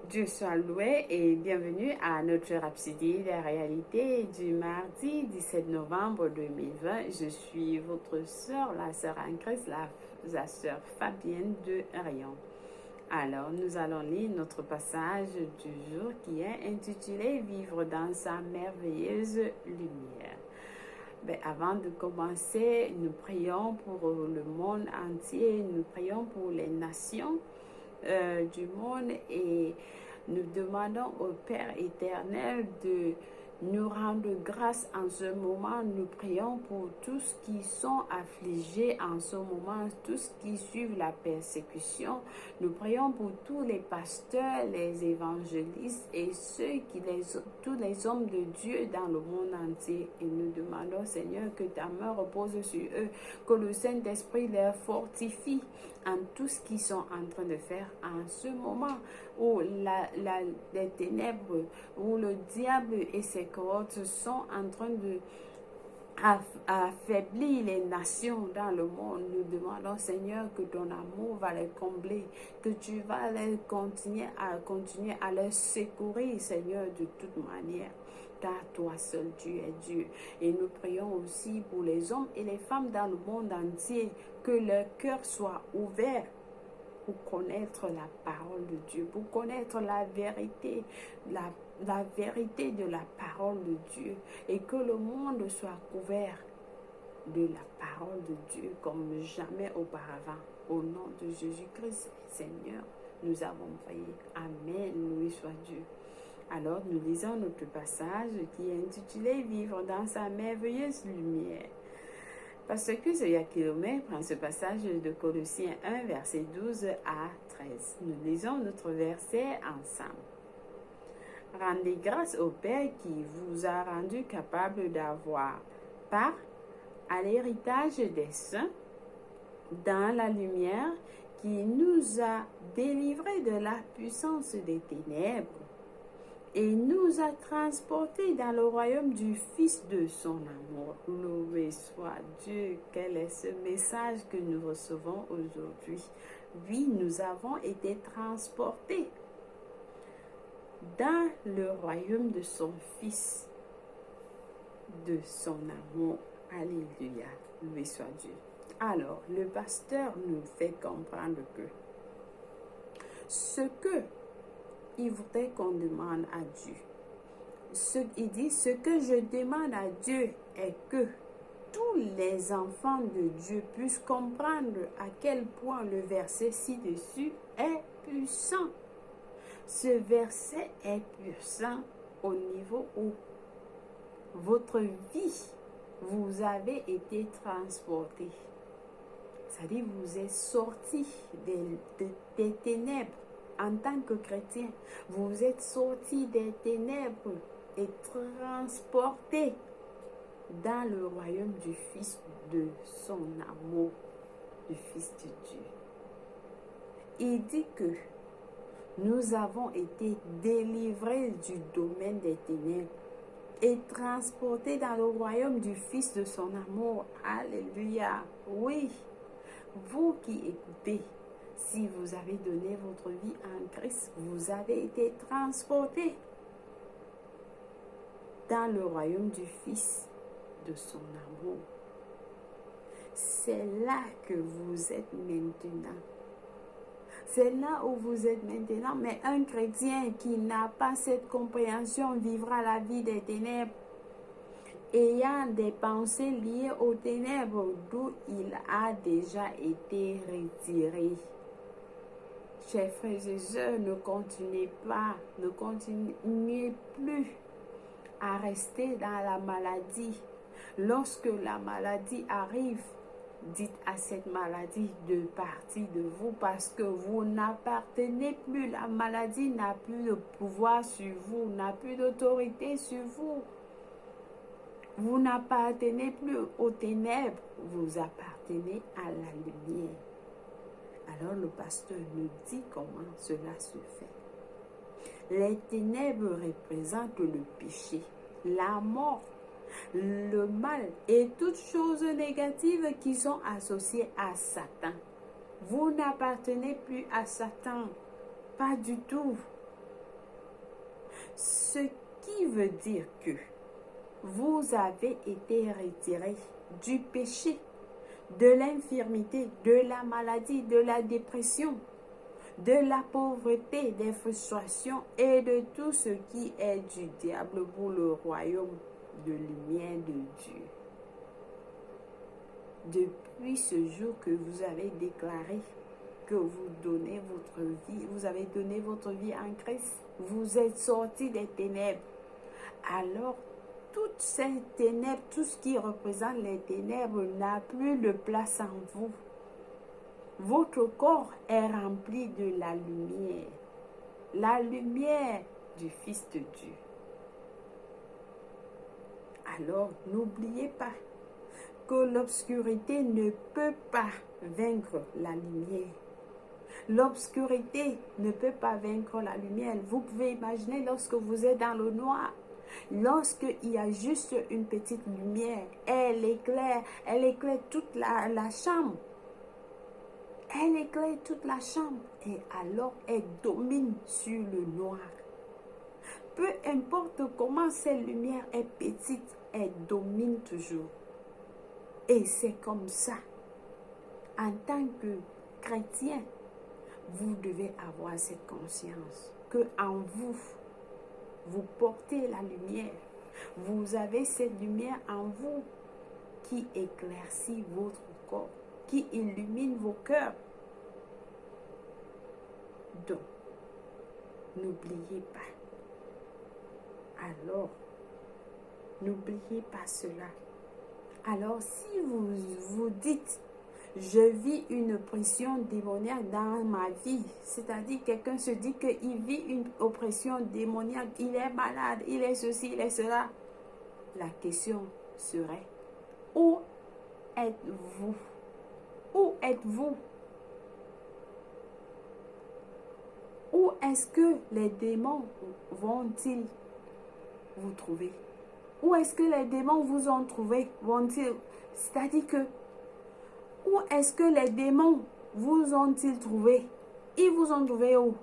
Dieu soit loué et bienvenue à notre Rhapsodie des réalités du mardi 17 novembre 2020. Je suis votre sœur, la sœur Anne-Christ, la sœur Fabienne de Rion. Alors, nous allons lire notre passage du jour qui est intitulé Vivre dans sa merveilleuse lumière. Avant de commencer, nous prions pour le monde entier, nous prions pour les nations du monde et nous demandons au Père éternel de nous rendre grâce en ce moment. Nous prions pour tous qui sont affligés en ce moment, tous qui suivent la persécution. Nous prions pour tous les pasteurs, les évangélistes et tous les hommes de Dieu dans le monde entier. Et nous demandons, Seigneur, que ta main repose sur eux, que le Saint-Esprit les fortifie en tout ce qu'ils sont en train de faire en ce moment où les ténèbres, où le diable et ses cohortes sont en train de affaiblir les nations dans le monde. Nous demandons, Seigneur, que ton amour va les combler, que tu vas continuer à les secourir, Seigneur, de toute manière. Car toi seul, tu es Dieu. Et nous prions aussi pour les hommes et les femmes dans le monde entier, que leur cœur soit ouvert pour connaître la parole de Dieu, pour connaître la vérité, la vérité de la parole de Dieu, et que le monde soit couvert de la parole de Dieu comme jamais auparavant. Au nom de Jésus-Christ, Seigneur, nous avons prié. Amen, loué soit Dieu. Alors, nous lisons notre passage qui est intitulé « Vivre dans sa merveilleuse lumière ». Pasteur Yakilome prend ce passage de Colossiens 1, verset 12 à 13. Nous lisons notre verset ensemble. Rendez grâce au Père qui vous a rendu capable d'avoir part à l'héritage des saints dans la lumière, qui nous a délivrés de la puissance des ténèbres et nous a transportés dans le royaume du Fils de son amour. Loué soit Dieu. Quel est ce message que nous recevons aujourd'hui? Oui, nous avons été transportés dans le royaume de son Fils, de son amour. Alléluia. Loué soit Dieu. Alors, le pasteur nous fait comprendre que ce que il voudrait qu'on demande à Dieu. Il dit, ce que je demande à Dieu est que tous les enfants de Dieu puissent comprendre à quel point le verset ci-dessus est puissant. Ce verset est puissant au niveau où votre vie, vous avez été transporté. C'est-à-dire, vous êtes sorti des ténèbres. En tant que chrétien, vous êtes sortis des ténèbres et transportés dans le royaume du Fils de son amour, du Fils de Dieu. Il dit que nous avons été délivrés du domaine des ténèbres et transportés dans le royaume du Fils de son amour. Alléluia. Oui, vous qui écoutez, si vous avez donné votre vie en Christ, vous avez été transporté dans le royaume du Fils de son amour. C'est là que vous êtes maintenant. C'est là où vous êtes maintenant. Mais un chrétien qui n'a pas cette compréhension vivra la vie des ténèbres, ayant des pensées liées aux ténèbres d'où il a déjà été retiré. Chers frères et sœurs, ne continuez plus à rester dans la maladie. Lorsque la maladie arrive, dites à cette maladie de partir de vous parce que vous n'appartenez plus. La maladie n'a plus de pouvoir sur vous, n'a plus d'autorité sur vous. Vous n'appartenez plus aux ténèbres, vous appartenez à la lumière. Alors le pasteur nous dit comment cela se fait. Les ténèbres représentent le péché, la mort, le mal et toutes choses négatives qui sont associées à Satan. Vous n'appartenez plus à Satan, pas du tout. Ce qui veut dire que vous avez été retirés du péché, de l'infirmité, de la maladie, de la dépression, de la pauvreté, des frustrations et de tout ce qui est du diable pour le royaume de lumière de Dieu. Depuis ce jour que vous avez déclaré que vous donnez votre vie, vous avez donné votre vie en Christ, vous êtes sortis des ténèbres. Alors, toutes ces ténèbres, tout ce qui représente les ténèbres n'a plus de place en vous. Votre corps est rempli de la lumière du Fils de Dieu. Alors, n'oubliez pas que l'obscurité ne peut pas vaincre la lumière. L'obscurité ne peut pas vaincre la lumière. Vous pouvez imaginer lorsque vous êtes dans le noir, lorsqu'il y a juste une petite lumière, elle éclaire toute la chambre. Elle éclaire toute la chambre et alors elle domine sur le noir. Peu importe comment cette lumière est petite, elle domine toujours. Et c'est comme ça. En tant que chrétien, vous devez avoir cette conscience que en vous, vous portez la lumière. Vous avez cette lumière en vous qui éclaircit votre corps, qui illumine vos cœurs. Donc, n'oubliez pas. Alors, n'oubliez pas cela. Alors, si vous vous dites, je vis une oppression démoniaque dans ma vie, c'est-à-dire quelqu'un se dit qu'il vit une oppression démoniaque, il est malade, il est ceci, il est cela, la question serait, où êtes-vous? Où êtes-vous? Où est-ce que les démons vont-ils vous trouver? Où est-ce que les démons vous ont trouvé? Vont-ils? C'est-à-dire que, où est-ce que les démons vous ont-ils trouvé? Ils vous ont trouvé où?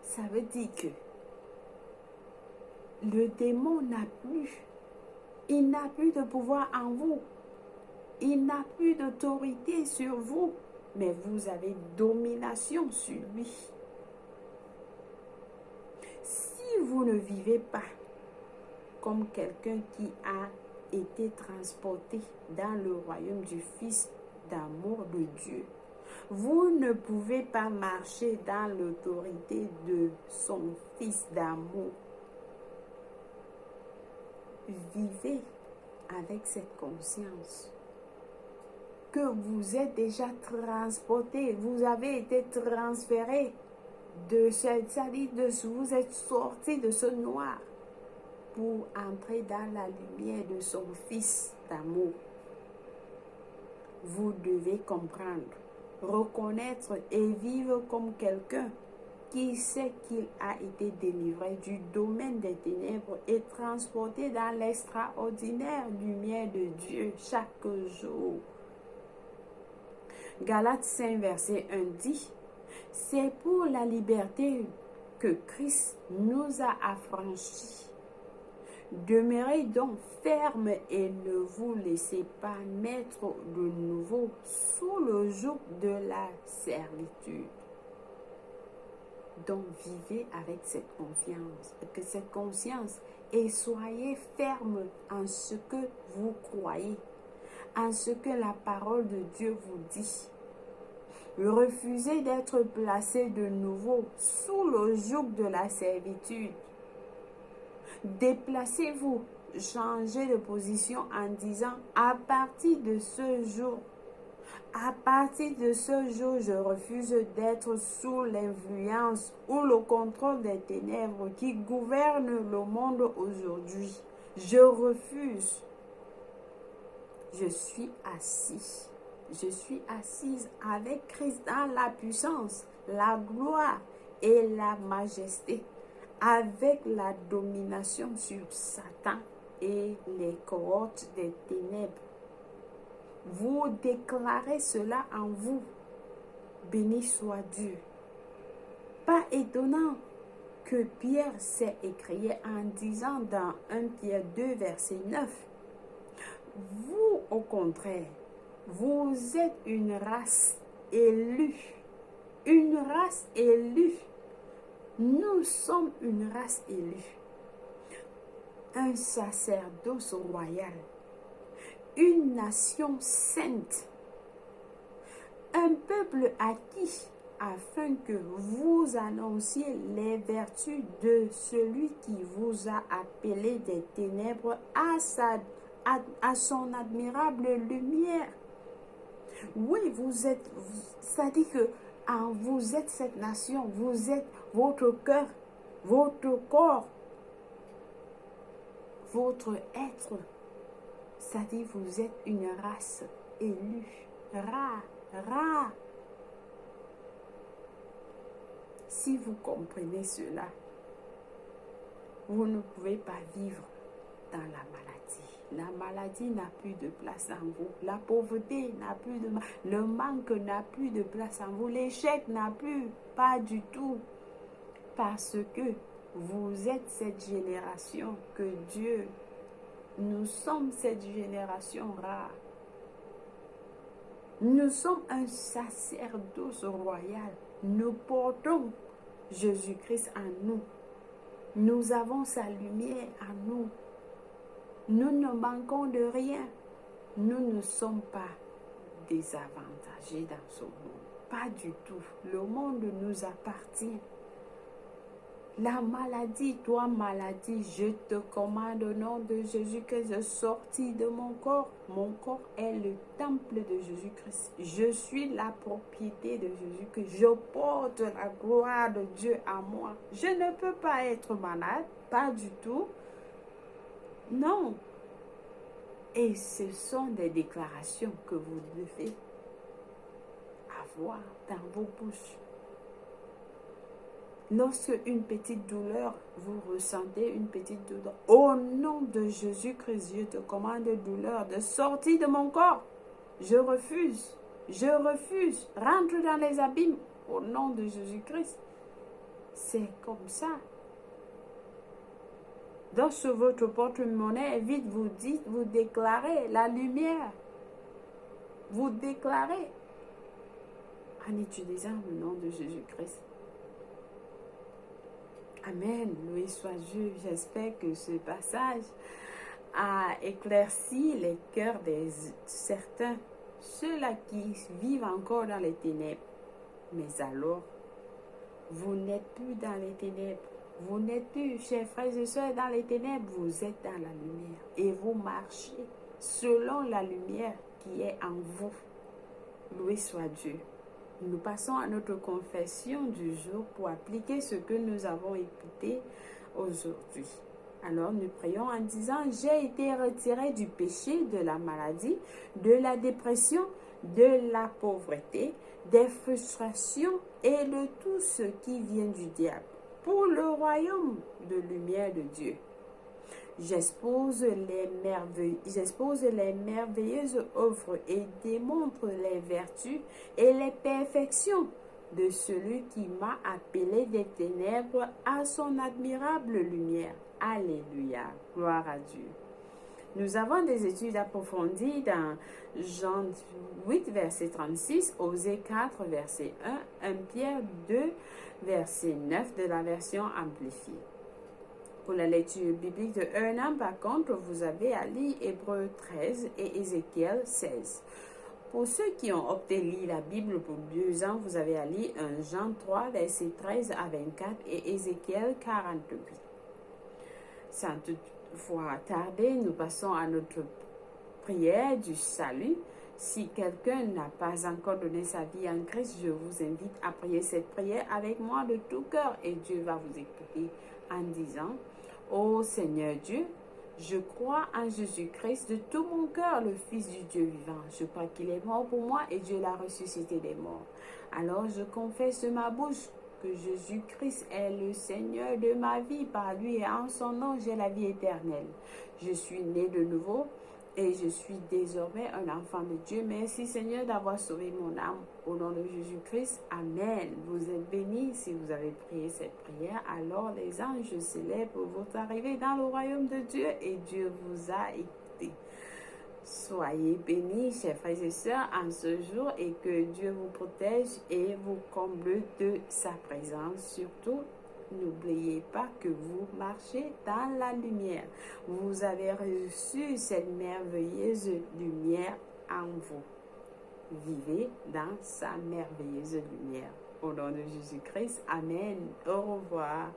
Ça veut dire que le démon n'a plus. Il n'a plus de pouvoir en vous. Il n'a plus d'autorité sur vous. Mais vous avez domination sur lui. Si vous ne vivez pas comme quelqu'un qui a été transporté dans le royaume du Fils d'amour de Dieu, vous ne pouvez pas marcher dans l'autorité de son Fils d'amour. Vivez avec cette conscience que vous êtes déjà transporté, vous avez été transféré vous êtes sorti de ce noir pour entrer dans la lumière de son Fils d'amour. Vous devez comprendre, reconnaître et vivre comme quelqu'un qui sait qu'il a été délivré du domaine des ténèbres et transporté dans l'extraordinaire lumière de Dieu chaque jour. Galates 5, verset 1 dit, « C'est pour la liberté que Christ nous a affranchis. Demeurez donc fermes et ne vous laissez pas mettre de nouveau sous le joug de la servitude. » Donc vivez avec cette confiance, avec cette conscience et soyez fermes en ce que vous croyez, en ce que la parole de Dieu vous dit. Refusez d'être placé de nouveau sous le joug de la servitude. Déplacez-vous, changez de position en disant à partir de ce jour, je refuse d'être sous l'influence ou le contrôle des ténèbres qui gouvernent le monde aujourd'hui. Je refuse. Je suis assis. Je suis assise avec Christ dans la puissance, la gloire et la majesté, avec la domination sur Satan et les cohortes des ténèbres. Vous déclarez cela en vous. Béni soit Dieu. Pas étonnant que Pierre s'est écrié en disant dans 1 Pierre 2, verset 9. Vous, au contraire, vous êtes une race élue. Une race élue. Nous sommes une race élue. Un sacerdoce royal. Une nation sainte. Un peuple acquis, afin que vous annonciez les vertus de celui qui vous a appelé des ténèbres à son admirable lumière. Oui, vous êtes, c'est-à-dire que vous êtes cette nation, vous êtes votre cœur, votre corps, votre être. C'est-à-dire vous êtes une race élue, rare. Si vous comprenez cela, vous ne pouvez pas vivre dans la maladie. La maladie n'a plus de place en vous. La pauvreté n'a plus de place. Le manque n'a plus de place en vous. L'échec n'a plus, pas du tout. Parce que vous êtes cette génération que Dieu, nous sommes cette génération rare. Nous sommes un sacerdoce royal. Nous portons Jésus-Christ en nous. Nous avons sa lumière en nous. Nous ne manquons de rien. Nous ne sommes pas désavantagés dans ce monde. Pas du tout. Le monde nous appartient. La maladie, toi maladie, je te commande au nom de Jésus-Christ de sortir de mon corps. Mon corps est le temple de Jésus-Christ. Je suis la propriété de Jésus-Christ. Je porte la gloire de Dieu à moi. Je ne peux pas être malade, pas du tout. Non. Et ce sont des déclarations que vous devez avoir dans vos bouches. Lorsque une petite douleur, vous ressentez une petite douleur, au nom de Jésus-Christ, je te commande, douleur, de sortir de mon corps. Je refuse. Rentre dans les abîmes au nom de Jésus-Christ. C'est comme ça. Donc sur votre porte-monnaie, vite vous dites, vous déclarez la lumière. Vous déclarez en utilisant le nom de Jésus-Christ. Amen, loué soit Dieu. J'espère que ce passage a éclairci les cœurs de certains, ceux-là qui vivent encore dans les ténèbres. Mais alors, vous n'êtes plus dans les ténèbres. Vous n'êtes plus, chers frères et sœurs, dans les ténèbres. Vous êtes dans la lumière et vous marchez selon la lumière qui est en vous. Loué soit Dieu. Nous passons à notre confession du jour pour appliquer ce que nous avons écouté aujourd'hui. Alors nous prions en disant: j'ai été retiré du péché, de la maladie, de la dépression, de la pauvreté, des frustrations et de tout ce qui vient du diable, pour le royaume de lumière de Dieu. J'expose les merveilleuses œuvres et démontre les vertus et les perfections de celui qui m'a appelé des ténèbres à son admirable lumière. Alléluia. Gloire à Dieu. Nous avons des études approfondies dans Jean 8, verset 36, Osée 4, verset 1, 1 Pierre 2, verset 9 de la version amplifiée. Pour la lecture biblique de un an, par contre, vous avez à lire Hébreux 13 et Ézéchiel 16. Pour ceux qui ont opté lire la Bible pour 2 ans, vous avez à lire 1 Jean 3, verset 13 à 24 et Ézéchiel 48. Sans toutefois tarder, nous passons à notre prière du salut. Si quelqu'un n'a pas encore donné sa vie en Christ, je vous invite à prier cette prière avec moi de tout cœur et Dieu va vous écouter en disant: ô Seigneur Dieu, je crois en Jésus-Christ de tout mon cœur, le Fils du Dieu vivant. Je crois qu'il est mort pour moi et Dieu l'a ressuscité des morts. Alors je confesse de ma bouche que Jésus-Christ est le Seigneur de ma vie. Par lui et en son nom, j'ai la vie éternelle. Je suis né de nouveau et je suis désormais un enfant de Dieu. Merci Seigneur d'avoir sauvé mon âme. Au nom de Jésus-Christ, Amen. Vous êtes bénis si vous avez prié cette prière. Alors les anges célèbrent votre arrivée dans le royaume de Dieu et Dieu vous a écouté. Soyez bénis, chers frères et sœurs, en ce jour et que Dieu vous protège et vous comble de sa présence. Surtout, n'oubliez pas que vous marchez dans la lumière. Vous avez reçu cette merveilleuse lumière en vous. Vivez dans sa merveilleuse lumière. Au nom de Jésus-Christ, Amen. Au revoir.